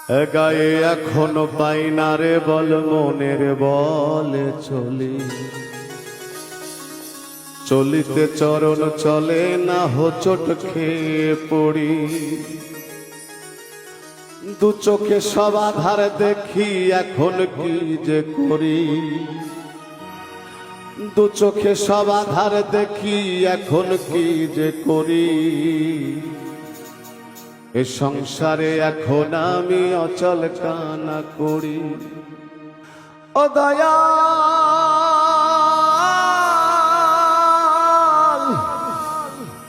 গায়ে এখনো পাই না রে বল মনের বলে চলি চলিতে চরণ চলে না হোঁচট খেয়ে পড়ি দু চোখে সব আধার দেখি এখন কি যে করি দু চোখে সব আধার দেখি এখন কি যে করি এ সংসারে এখন আমি অচল কানা করি ও দয়াল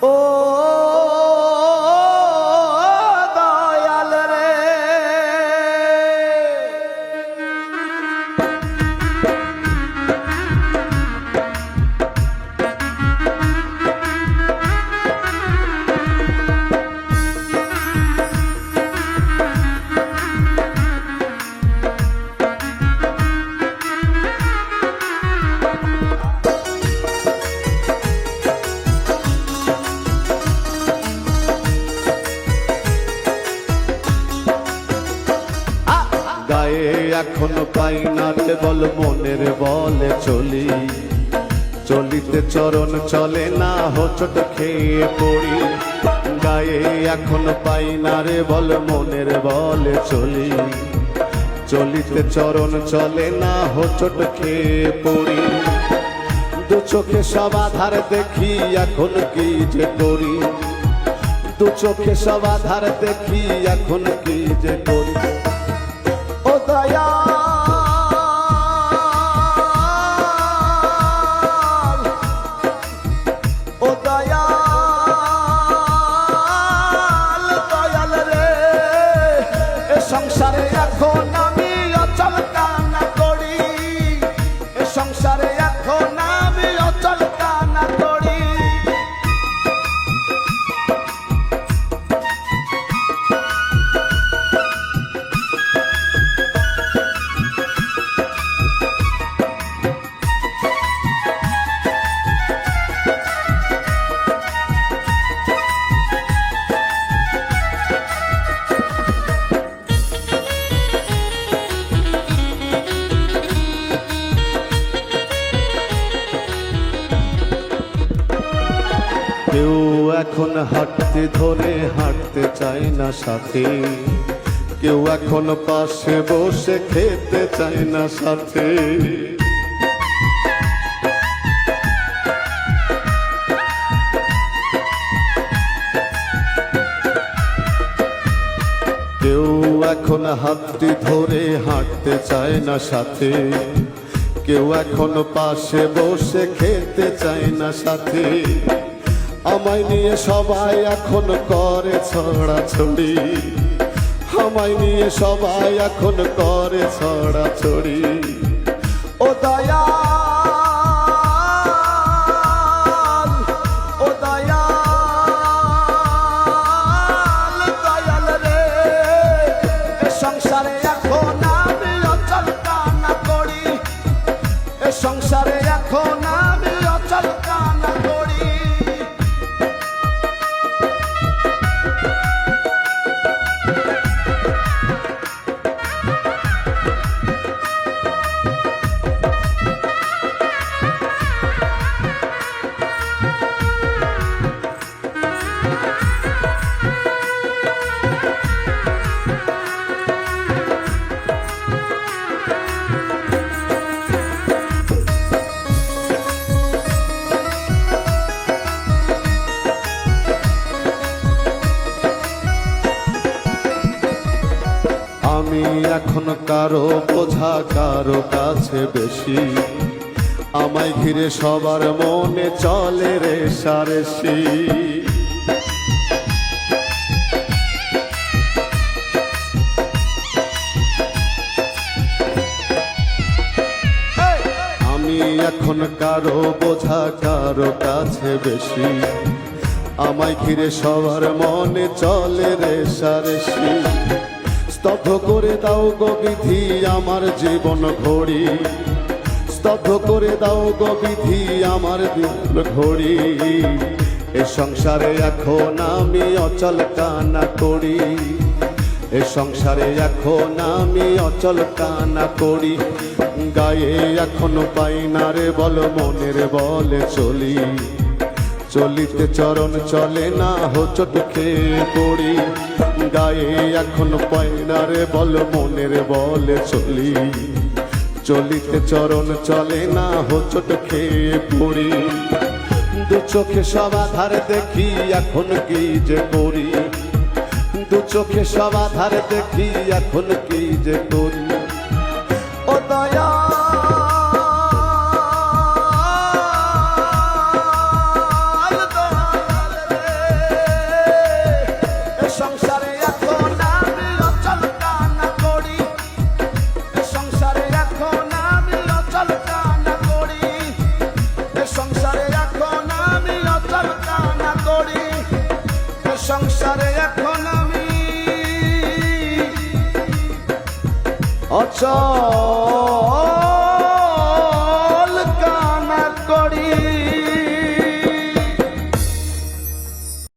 ও দয়াল রে গায়ে এখনো পাই না রে বল মনের বলে চলি চলিতে চরণ চলে না হোঁচট খেয়ে পড়ি গায়ে এখনো পাই না রে বল মনের বলে চলি চলিতে চরণ চলে না হোঁচট খেয়ে পড়ি দু চোখে সব আধার দেখি এখন কি যে করি দু চোখে সব আধার দেখি এখন কি যে করি ও দয়াল ও দয়াল দয়াল রে এ সংসারে এখন আমি অচল কানা করি এ সংসারে এখন আমি অচল কানা করি কেউ এখন হাঁটতে ধরে হাঁটতে চায় না সাথে কেউ এখন পাশে বসে খেতে চায় না সাথে কেউ এখন হাতটি ধরে হাঁটতে চায় না সাথে কেউ এখন পাশে বসে খেতে চায় না সাথে আমায় নিয়ে সবাই এখন করে ছড়াছড়ি আমায় নিয়ে সবাই এখন করে ছড়াছড়ি ও দয়াল ও দয়াল দয়াল রে এ সংসারে এখন আমি অচল কানা করি এ সংসারে এখন আমি অচল কানা করি আমি এখন কারো বোঝা কারো কাছে বেশি আমায় ঘিরে সবার মনে চলে রেশারেশি আমি এখন কারো বোঝা কারো কাছে বেশি আমায় ঘিরে সবার মনে চলে রেশারেশি স্তব্ধ করে দাও গো বিধি আমার জীবন ঘড়ি স্তব্ধ করে দাও গো বিধি আমার জীবন ঘড়ি এ সংসারে এখন আমি অচল কানা করি এ সংসারে এখন আমি অচল কানা করি, গায়ে এখনো পাই না রে বল মনের বলে চলি। চলিতে চরণ চলে না হোঁচট খেয়ে পড়ি, গায়ে এখনো পাই না রে বল মনের বলে চলি। চলিতে চরণ চলে না হোঁচট খেয়ে পড়ি, দু চোখে সব আধার দেখি এখন কি যে করি, দু চোখে সব আধার দেখি এখন কি যে করি। ও দয়া সংসারে এখন আমি অচল কান্না করি, সংসারে এখন আমি অচল কান্না করি, সংসারে এখন আমি অচল কান্না করি, সংসারে এখন আমি অচল